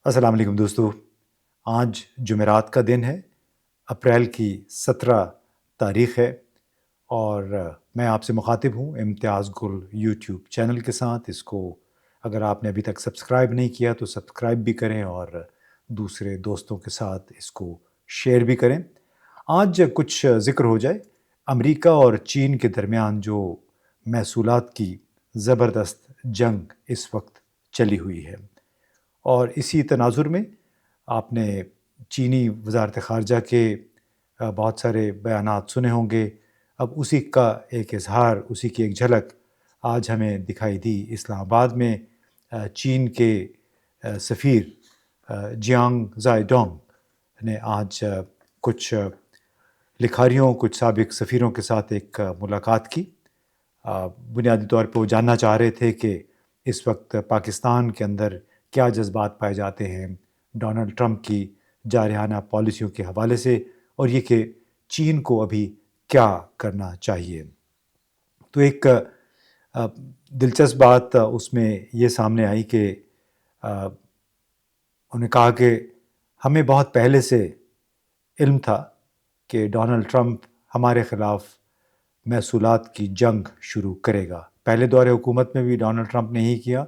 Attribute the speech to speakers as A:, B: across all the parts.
A: السلام علیکم دوستو، آج جمعرات کا دن ہے، اپریل کی 17 تاریخ ہے اور میں آپ سے مخاطب ہوں امتیاز گل یوٹیوب چینل کے ساتھ۔ اس کو اگر آپ نے ابھی تک سبسکرائب نہیں کیا تو سبسکرائب بھی کریں اور دوسرے دوستوں کے ساتھ اس کو شیئر بھی کریں۔ آج کچھ ذکر ہو جائے امریکہ اور چین کے درمیان جو محصولات کی زبردست جنگ اس وقت چلی ہوئی ہے، اور اسی تناظر میں آپ نے چینی وزارت خارجہ کے بہت سارے بیانات سنے ہوں گے۔ اب اسی کا ایک اظہار، اسی کی ایک جھلک آج ہمیں دکھائی دی اسلام آباد میں۔ چین کے سفیر جیانگ زائیڈونگ نے آج کچھ لکھاریوں، کچھ سابق سفیروں کے ساتھ ایک ملاقات کی۔ بنیادی طور پہ وہ جاننا چاہ رہے تھے کہ اس وقت پاکستان کے اندر کیا جذبات پائے جاتے ہیں ڈونلڈ ٹرمپ کی جارحانہ پالیسیوں کے حوالے سے، اور یہ کہ چین کو ابھی کیا کرنا چاہیے۔ تو ایک دلچسپ بات اس میں یہ سامنے آئی کہ انہوں نے کہا کہ ہمیں بہت پہلے سے علم تھا کہ ڈونلڈ ٹرمپ ہمارے خلاف محصولات کی جنگ شروع کرے گا۔ پہلے دور حکومت میں بھی ڈونلڈ ٹرمپ نے ہی کیا،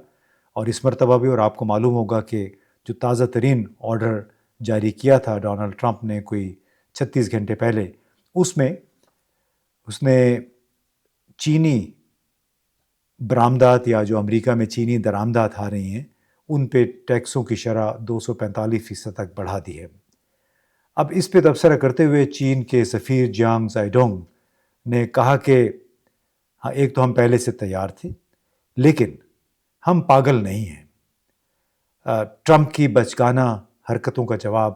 A: اور اس مرتبہ بھی۔ اور آپ کو معلوم ہوگا کہ جو تازہ ترین آرڈر جاری کیا تھا ڈونلڈ ٹرمپ نے کوئی 36 گھنٹے پہلے، اس میں اس نے چینی برآمدات یا جو امریکہ میں چینی درآمدات آ رہی ہیں ان پہ ٹیکسوں کی شرح 245% تک بڑھا دی ہے۔ اب اس پہ تبصرہ کرتے ہوئے چین کے سفیر جیانگ زائیڈونگ نے کہا کہ ہاں، ایک تو ہم پہلے سے تیار تھے، لیکن ہم پاگل نہیں ہیں۔ ٹرمپ کی بچگانہ حرکتوں کا جواب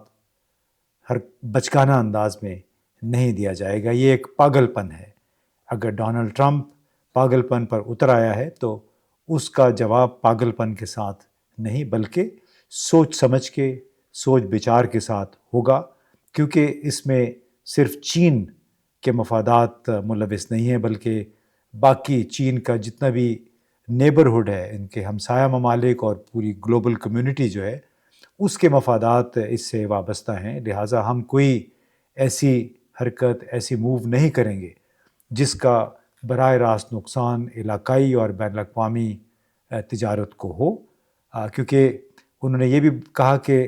A: ہر بچگانہ انداز میں نہیں دیا جائے گا۔ یہ ایک پاگل پن ہے۔ اگر ڈونلڈ ٹرمپ پاگل پن پر اتر آیا ہے تو اس کا جواب پاگل پن کے ساتھ نہیں بلکہ سوچ سمجھ کے، سوچ بچار کے ساتھ ہوگا، کیونکہ اس میں صرف چین کے مفادات ملوث نہیں ہیں بلکہ باقی چین کا جتنا بھی نیبرہڈ ہے، ان کے ہمسایہ ممالک اور پوری گلوبل کمیونٹی جو ہے، اس کے مفادات اس سے وابستہ ہیں۔ لہٰذا ہم کوئی ایسی حرکت، ایسی موو نہیں کریں گے جس کا براہ راست نقصان علاقائی اور بین الاقوامی تجارت کو ہو، کیونکہ انہوں نے یہ بھی کہا کہ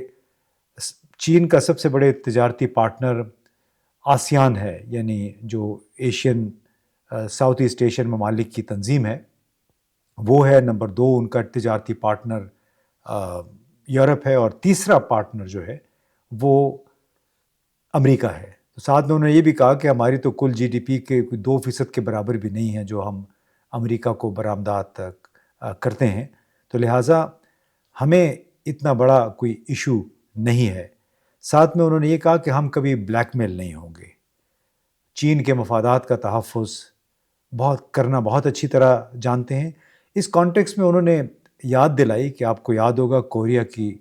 A: چین کا سب سے بڑے تجارتی پارٹنر آسیان ہے، یعنی جو ایشین ساؤتھ ایسٹ ایشین ممالک کی تنظیم ہے، وہ ہے نمبر 2 ان کا تجارتی پارٹنر یورپ ہے، اور تیسرا پارٹنر جو ہے وہ امریکہ ہے۔ تو ساتھ میں انہوں نے یہ بھی کہا کہ ہماری تو کل جی ڈی پی کے کوئی 2% کے برابر بھی نہیں ہے جو ہم امریکہ کو برآمدات کرتے ہیں، تو لہٰذا ہمیں اتنا بڑا کوئی ایشو نہیں ہے۔ ساتھ میں انہوں نے یہ کہا کہ ہم کبھی بلیک میل نہیں ہوں گے۔ چین کے مفادات کا تحفظ بہت اچھی طرح جانتے ہیں۔ اس کانٹیکس میں انہوں نے یاد دلائی کہ آپ کو یاد ہوگا کوریا کی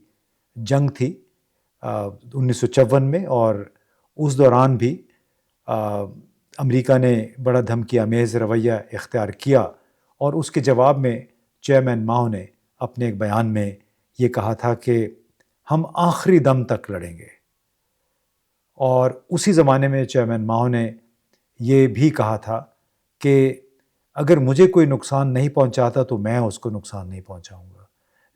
A: جنگ تھی 1954 میں، اور اس دوران بھی امریکہ نے بڑا دھمکی آمیز رویہ اختیار کیا، اور اس کے جواب میں چیئرمین ماؤ نے اپنے ایک بیان میں یہ کہا تھا کہ ہم آخری دم تک لڑیں گے۔ اور اسی زمانے میں چیئرمین ماؤ نے یہ بھی کہا تھا کہ اگر مجھے کوئی نقصان نہیں پہنچاتا تو میں اس کو نقصان نہیں پہنچاؤں گا،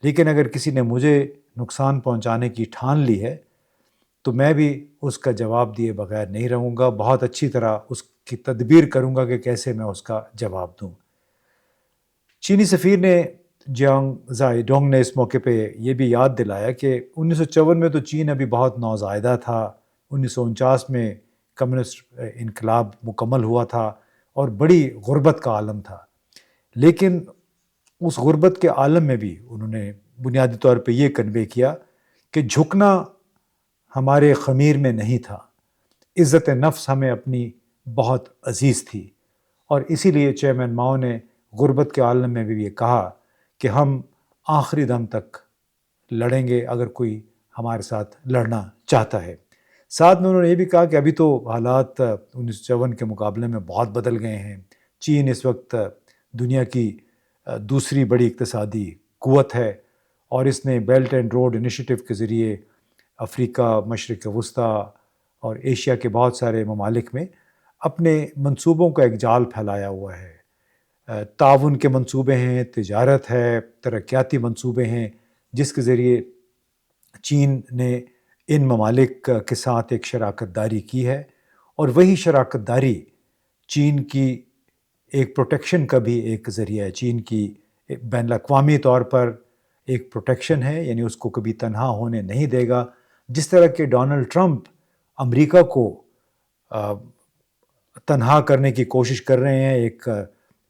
A: لیکن اگر کسی نے مجھے نقصان پہنچانے کی ٹھان لی ہے تو میں بھی اس کا جواب دیے بغیر نہیں رہوں گا، بہت اچھی طرح اس کی تدبیر کروں گا کہ کیسے میں اس کا جواب دوں۔ چینی سفیر نے جیانگ زائیڈونگ نے اس موقع پہ یہ بھی یاد دلایا کہ 1954 میں تو چین ابھی بہت نوزائیدہ تھا، 1949 میں کمیونسٹ انقلاب مکمل ہوا تھا اور بڑی غربت کا عالم تھا، لیکن اس غربت کے عالم میں بھی انہوں نے بنیادی طور پہ یہ کنوے کیا کہ جھکنا ہمارے خمیر میں نہیں تھا، عزت نفس ہمیں اپنی بہت عزیز تھی، اور اسی لیے چیئرمین ماؤ نے غربت کے عالم میں بھی یہ کہا کہ ہم آخری دم تک لڑیں گے اگر کوئی ہمارے ساتھ لڑنا چاہتا ہے۔ ساتھ میں انہوں نے یہ بھی کہا کہ ابھی تو حالات 1954 کے مقابلے میں بہت بدل گئے ہیں۔ چین اس وقت دنیا کی دوسری بڑی اقتصادی قوت ہے، اور اس نے بیلٹ اینڈ روڈ انیشیٹو کے ذریعے افریقہ، مشرق وسطیٰ اور ایشیا کے بہت سارے ممالک میں اپنے منصوبوں کا ایک جال پھیلایا ہوا ہے۔ تعاون کے منصوبے ہیں، تجارت ہے، ترقیاتی منصوبے ہیں، جس کے ذریعے چین نے ان ممالک کے ساتھ ایک شراکت داری کی ہے، اور وہی شراکت داری چین کی ایک پروٹیکشن کا بھی ایک ذریعہ ہے۔ چین کی بین الاقوامی طور پر ایک پروٹیکشن ہے، یعنی اس کو کبھی تنہا ہونے نہیں دے گا۔ جس طرح کہ ڈونلڈ ٹرمپ امریکہ کو تنہا کرنے کی کوشش کر رہے ہیں ایک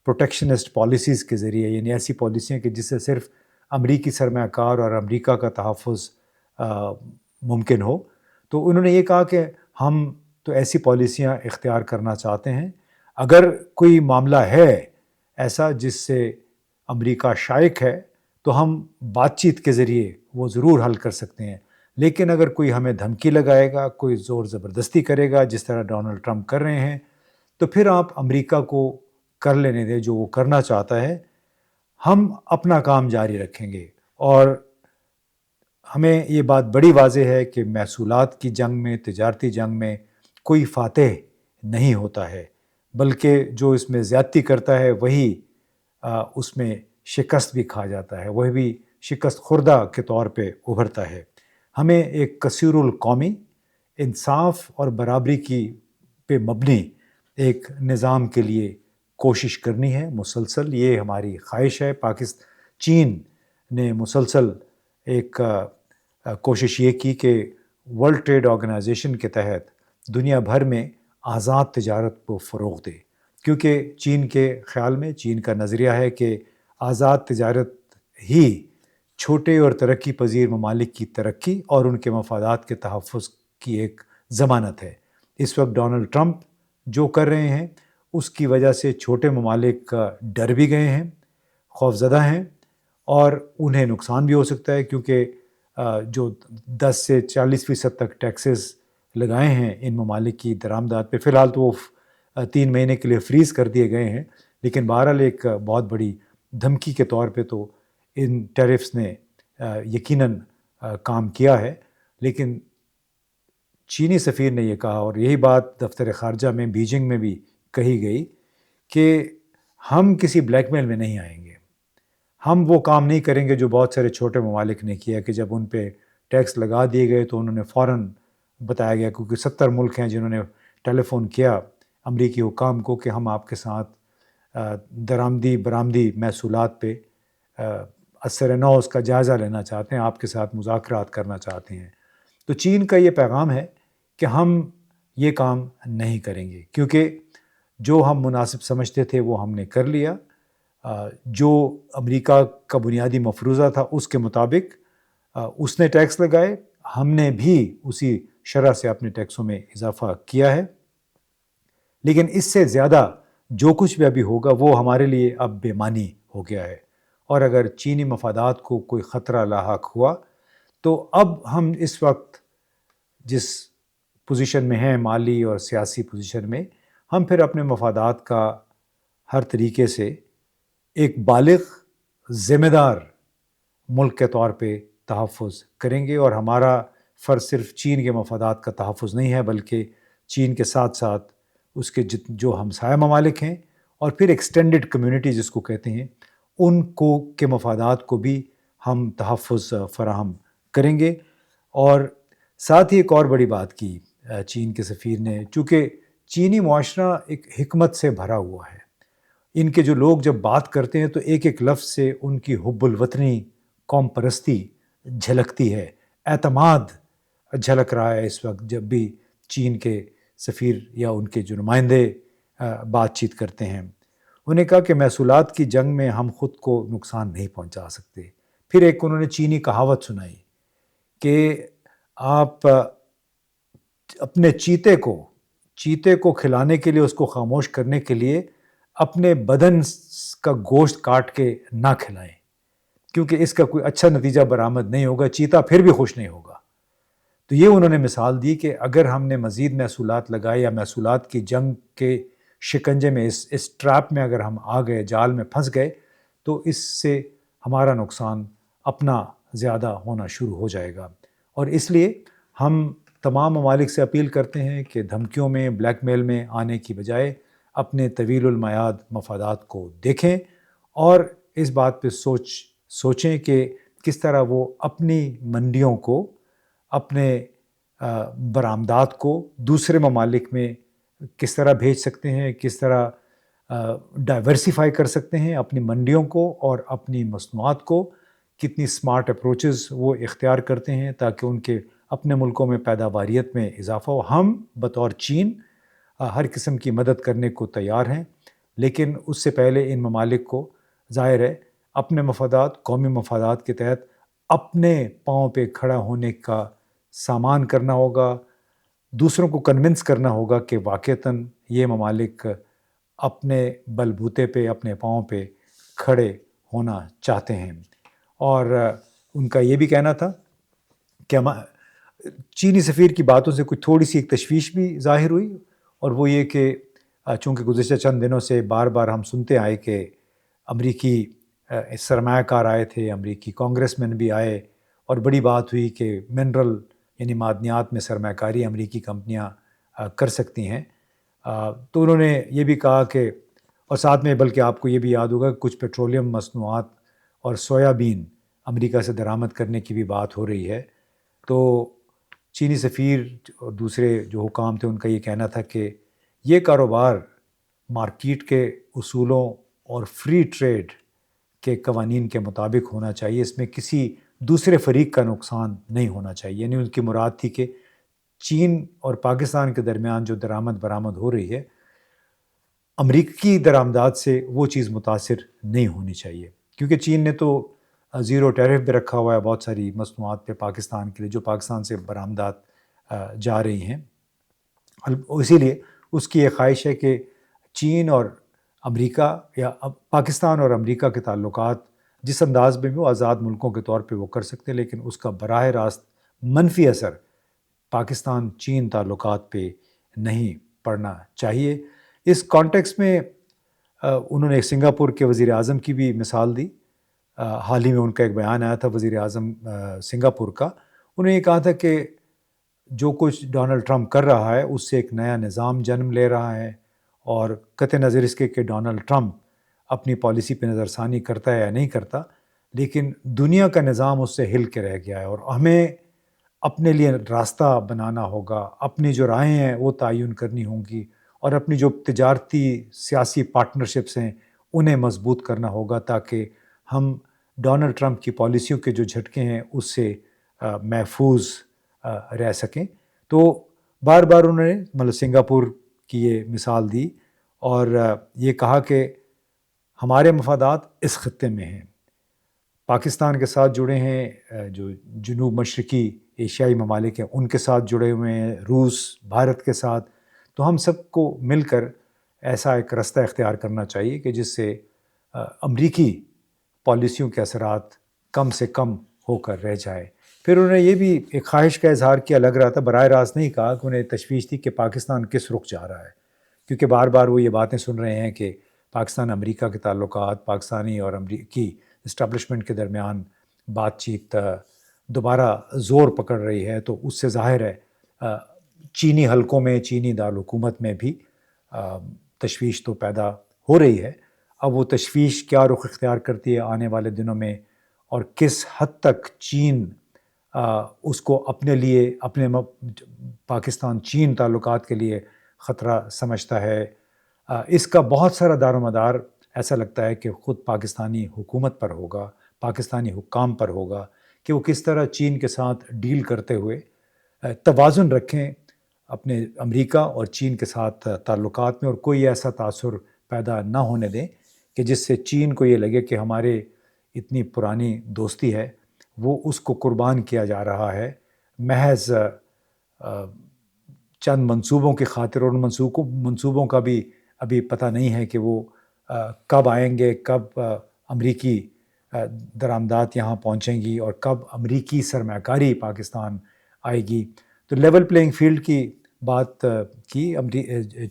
A: پروٹیکشنسٹ پالیسیز کے ذریعے، یعنی ایسی پالیسیاں کہ جس سے صرف امریکی سرمایہ کار اور امریکہ کا تحفظ ممکن ہو، تو انہوں نے یہ کہا کہ ہم تو ایسی پالیسیاں اختیار کرنا چاہتے ہیں۔ اگر کوئی معاملہ ہے ایسا جس سے امریکہ شائک ہے تو ہم بات چیت کے ذریعے وہ ضرور حل کر سکتے ہیں، لیکن اگر کوئی ہمیں دھمکی لگائے گا، کوئی زور زبردستی کرے گا جس طرح ڈونلڈ ٹرمپ کر رہے ہیں، تو پھر آپ امریکہ کو کر لینے دیں جو وہ کرنا چاہتا ہے، ہم اپنا کام جاری رکھیں گے۔ اور ہمیں یہ بات بڑی واضح ہے کہ محصولات کی جنگ میں، تجارتی جنگ میں کوئی فاتح نہیں ہوتا ہے، بلکہ جو اس میں زیادتی کرتا ہے وہی اس میں شکست بھی کھا جاتا ہے، وہ بھی شکست خوردہ کے طور پہ ابھرتا ہے۔ ہمیں ایک کثیر القومی انصاف اور برابری کی پہ مبنی ایک نظام کے لیے کوشش کرنی ہے مسلسل، یہ ہماری خواہش ہے۔ چین نے مسلسل ایک کوشش یہ کی کہ ورلڈ ٹریڈ آرگنائزیشن کے تحت دنیا بھر میں آزاد تجارت کو فروغ دے، کیونکہ چین کے خیال میں، چین کا نظریہ ہے کہ آزاد تجارت ہی چھوٹے اور ترقی پذیر ممالک کی ترقی اور ان کے مفادات کے تحفظ کی ایک ضمانت ہے۔ اس وقت ڈونلڈ ٹرمپ جو کر رہے ہیں اس کی وجہ سے چھوٹے ممالک ڈر بھی گئے ہیں، خوفزدہ ہیں، اور انہیں نقصان بھی ہو سکتا ہے، کیونکہ جو 10 سے 40% تک ٹیکسز لگائے ہیں ان ممالک کی درآمدات پہ، فی الحال تو وہ 3 مہینے کے لیے فریز کر دیے گئے ہیں، لیکن بہرحال ایک بہت بڑی دھمکی کے طور پہ تو ان ٹیرفز نے یقیناً کام کیا ہے۔ لیکن چینی سفیر نے یہ کہا، اور یہی بات دفتر خارجہ میں بیجنگ میں بھی کہی گئی، کہ ہم کسی بلیک میل میں نہیں آئیں گے، ہم وہ کام نہیں کریں گے جو بہت سارے چھوٹے ممالک نے کیا کہ جب ان پہ ٹیکس لگا دیے گئے تو انہوں نے فوراً بتایا گیا، کیونکہ 70 ملک ہیں جنہوں نے ٹیلی فون کیا امریکی حکام کو کہ ہم آپ کے ساتھ درآمدی برآمدی محصولات پہ اثر نو اس کا جائزہ لینا چاہتے ہیں، آپ کے ساتھ مذاکرات کرنا چاہتے ہیں۔ تو چین کا یہ پیغام ہے کہ ہم یہ کام نہیں کریں گے، کیونکہ جو ہم مناسب سمجھتے تھے وہ ہم نے کر لیا، جو امریکہ کا بنیادی مفروضہ تھا اس کے مطابق اس نے ٹیکس لگائے، ہم نے بھی اسی شرح سے اپنے ٹیکسوں میں اضافہ کیا ہے، لیکن اس سے زیادہ جو کچھ بھی ابھی ہوگا وہ ہمارے لیے اب بے معنی ہو گیا ہے، اور اگر چینی مفادات کو کوئی خطرہ لاحق ہوا تو اب ہم اس وقت جس پوزیشن میں ہیں، مالی اور سیاسی پوزیشن میں، ہم پھر اپنے مفادات کا ہر طریقے سے ایک بالغ ذمہ دار ملک کے طور پہ تحفظ کریں گے، اور ہمارا فرض صرف چین کے مفادات کا تحفظ نہیں ہے، بلکہ چین کے ساتھ ساتھ اس کے جو ہمسایہ ممالک ہیں اور پھر ایکسٹینڈڈ کمیونٹی جس کو کہتے ہیں، ان کو کے مفادات کو بھی ہم تحفظ فراہم کریں گے۔ اور ساتھ ہی ایک اور بڑی بات کی چین کے سفیر نے، چونکہ چینی معاشرہ ایک حکمت سے بھرا ہوا ہے، ان کے جو لوگ جب بات کرتے ہیں تو ایک ایک لفظ سے ان کی حب الوطنی، قوم پرستی جھلکتی ہے، اعتماد جھلک رہا ہے اس وقت جب بھی چین کے سفیر یا ان کے جو نمائندے بات چیت کرتے ہیں۔ انہوں نے کہا کہ محصولات کی جنگ میں ہم خود کو نقصان نہیں پہنچا سکتے۔ پھر ایک انہوں نے چینی کہاوت سنائی کہ آپ اپنے چیتے کو کھلانے کے لیے، اس کو خاموش کرنے کے لیے اپنے بدن کا گوشت کاٹ کے نہ کھلائیں، کیونکہ اس کا کوئی اچھا نتیجہ برآمد نہیں ہوگا، چیتا پھر بھی خوش نہیں ہوگا۔ تو یہ انہوں نے مثال دی کہ اگر ہم نے مزید محصولات لگائے یا محصولات کی جنگ کے شکنجے میں، اس ٹریپ میں اگر ہم آ گئے، جال میں پھنس گئے، تو اس سے ہمارا نقصان اپنا زیادہ ہونا شروع ہو جائے گا۔ اور اس لیے ہم تمام ممالک سے اپیل کرتے ہیں کہ دھمکیوں میں، بلیک میل میں آنے کی بجائے اپنے طویل المیعاد مفادات کو دیکھیں اور اس بات پہ سوچیں کہ کس طرح وہ اپنی منڈیوں کو، اپنے برآمدات کو دوسرے ممالک میں کس طرح بھیج سکتے ہیں، کس طرح ڈائیورسیفائی کر سکتے ہیں اپنی منڈیوں کو اور اپنی مصنوعات کو، کتنی سمارٹ اپروچز وہ اختیار کرتے ہیں تاکہ ان کے اپنے ملکوں میں پیداواریت میں اضافہ ہو۔ ہم بطور چین ہر قسم کی مدد کرنے کو تیار ہیں، لیکن اس سے پہلے ان ممالک کو ظاہر ہے اپنے مفادات، قومی مفادات کے تحت اپنے پاؤں پہ کھڑا ہونے کا سامان کرنا ہوگا، دوسروں کو کنونس کرنا ہوگا کہ واقعتاً یہ ممالک اپنے بل بوتے پہ، اپنے پاؤں پہ کھڑے ہونا چاہتے ہیں۔ اور ان کا یہ بھی کہنا تھا کہ چینی سفیر کی باتوں سے کچھ تھوڑی سی ایک تشویش بھی ظاہر ہوئی، اور وہ یہ کہ چونکہ گزشتہ چند دنوں سے بار بار ہم سنتے آئے کہ امریکی سرمایہ کار آئے تھے، امریکی کانگریس مین بھی آئے، اور بڑی بات ہوئی کہ منرل یعنی معدنیات میں سرمایہ کاری امریکی کمپنیاں کر سکتی ہیں۔ تو انہوں نے یہ بھی کہا کہ، اور ساتھ میں بلکہ آپ کو یہ بھی یاد ہوگا کہ کچھ پیٹرولیم مصنوعات اور سویابین امریکہ سے درآمد کرنے کی بھی بات ہو رہی ہے۔ تو چینی سفیر اور دوسرے جو حکام تھے ان کا یہ کہنا تھا کہ یہ کاروبار مارکیٹ کے اصولوں اور فری ٹریڈ کے قوانین کے مطابق ہونا چاہیے، اس میں کسی دوسرے فریق کا نقصان نہیں ہونا چاہیے۔ یعنی ان کی مراد تھی کہ چین اور پاکستان کے درمیان جو درآمد برآمد ہو رہی ہے، امریکی درآمدات سے وہ چیز متاثر نہیں ہونی چاہیے، کیونکہ چین نے تو زیرو ٹیرف بھی رکھا ہوا ہے بہت ساری مصنوعات پہ پاکستان کے لیے جو پاکستان سے برآمدات جا رہی ہیں۔ اسی لیے اس کی یہ خواہش ہے کہ چین اور امریکہ یا پاکستان اور امریکہ کے تعلقات جس انداز میں بھی وہ آزاد ملکوں کے طور پہ وہ کر سکتے ہیں، لیکن اس کا براہ راست منفی اثر پاکستان چین تعلقات پہ نہیں پڑنا چاہیے۔ اس کانٹیکس میں انہوں نے سنگاپور کے وزیر اعظم کی بھی مثال دی۔ حال ہی میں ان کا ایک بیان آیا تھا وزیر اعظم سنگاپور کا، انہوں نے یہ کہا تھا کہ جو کچھ ڈونلڈ ٹرمپ کر رہا ہے اس سے ایک نیا نظام جنم لے رہا ہے، اور قطع نظر اس کے کہ ڈونلڈ ٹرمپ اپنی پالیسی پہ نظر ثانی کرتا ہے یا نہیں کرتا، لیکن دنیا کا نظام اس سے ہل کے رہ گیا ہے، اور ہمیں اپنے لیے راستہ بنانا ہوگا، اپنی جو راہیں ہیں وہ تعین کرنی ہوں گی، اور اپنی جو تجارتی سیاسی پارٹنرشپس ہیں انہیں مضبوط کرنا ہوگا تاکہ ہم ڈونلڈ ٹرمپ کی پالیسیوں کے جو جھٹکے ہیں اس سے محفوظ رہ سکیں۔ تو بار بار انہوں نے مطلب سنگاپور کی یہ مثال دی اور یہ کہا کہ ہمارے مفادات اس خطے میں ہیں، پاکستان کے ساتھ جڑے ہیں، جو جنوب مشرقی ایشیائی ممالک ہیں ان کے ساتھ جڑے ہوئے ہیں، روس، بھارت کے ساتھ، تو ہم سب کو مل کر ایسا ایک راستہ اختیار کرنا چاہیے کہ جس سے امریکی پالیسیوں کے اثرات کم سے کم ہو کر رہ جائے۔ پھر انہوں نے یہ بھی ایک خواہش کا اظہار کیا، لگ رہا تھا براہ راست نہیں کہا، کہ انہیں تشویش تھی کہ پاکستان کس رخ جا رہا ہے، کیونکہ بار بار وہ یہ باتیں سن رہے ہیں کہ پاکستان امریکہ کے تعلقات، پاکستانی اور امریکی اسٹیبلشمنٹ کے درمیان بات چیت دوبارہ زور پکڑ رہی ہے، تو اس سے ظاہر ہے چینی حلقوں میں، چینی دارالحکومت میں بھی تشویش تو پیدا ہو رہی ہے۔ اب وہ تشویش کیا رخ اختیار کرتی ہے آنے والے دنوں میں، اور کس حد تک چین اس کو اپنے لیے، اپنے پاکستان چین تعلقات کے لیے خطرہ سمجھتا ہے، اس کا بہت سارا دار و مدار ایسا لگتا ہے کہ خود پاکستانی حکومت پر ہوگا، پاکستانی حکام پر ہوگا، کہ وہ کس طرح چین کے ساتھ ڈیل کرتے ہوئے توازن رکھیں اپنے امریکہ اور چین کے ساتھ تعلقات میں، اور کوئی ایسا تاثر پیدا نہ ہونے دیں کہ جس سے چین کو یہ لگے کہ ہمارے اتنی پرانی دوستی ہے وہ اس کو قربان کیا جا رہا ہے محض چند منصوبوں کی خاطر، اور ان منصوبوں کا بھی ابھی پتہ نہیں ہے کہ وہ کب آئیں گے، کب امریکی درآمدات یہاں پہنچیں گی، اور کب امریکی سرمایہ کاری پاکستان آئے گی۔ تو لیول پلینگ فیلڈ کی بات کی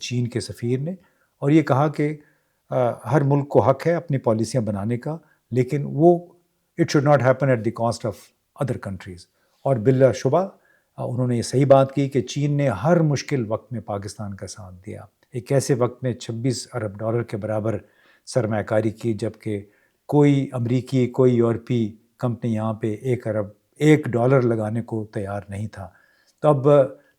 A: چین کے سفیر نے، اور یہ کہا کہ ہر ملک کو حق ہے اپنی پالیسیاں بنانے کا، لیکن وہ it should not happen at the cost of other countries. اور بلا شبہ انہوں نے یہ صحیح بات کی کہ چین نے ہر مشکل وقت میں پاکستان کا ساتھ دیا. ایک ایسے وقت میں $26 ارب کے برابر سرمایہ کاری کی، جبکہ کوئی امریکی، کوئی یورپی کمپنی یہاں پہ $1 لگانے کو تیار نہیں تھا. تو اب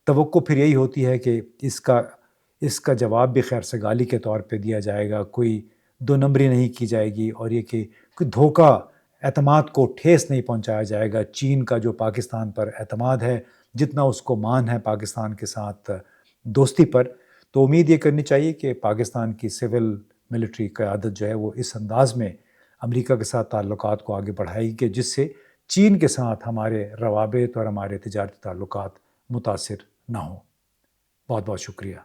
A: توقع پھر یہی ہوتی ہے کہ اس کا جواب بھی خیر سگالی کے طور پہ دیا جائے گا، کوئی دو نمبری نہیں کی جائے گی، اور یہ کہ کوئی دھوکہ، اعتماد کو ٹھیس نہیں پہنچایا جائے گا. چین کا جو پاکستان پر اعتماد ہے، جتنا اس کو مان ہے پاکستان کے ساتھ دوستی پر، تو امید یہ کرنی چاہیے کہ پاکستان کی سول ملٹری قیادت جو ہے وہ اس انداز میں امریکہ کے ساتھ تعلقات کو آگے بڑھائے گی کہ جس سے چین کے ساتھ ہمارے روابط اور ہمارے تجارتی تعلقات متاثر نہ ہوں. بہت بہت شکریہ.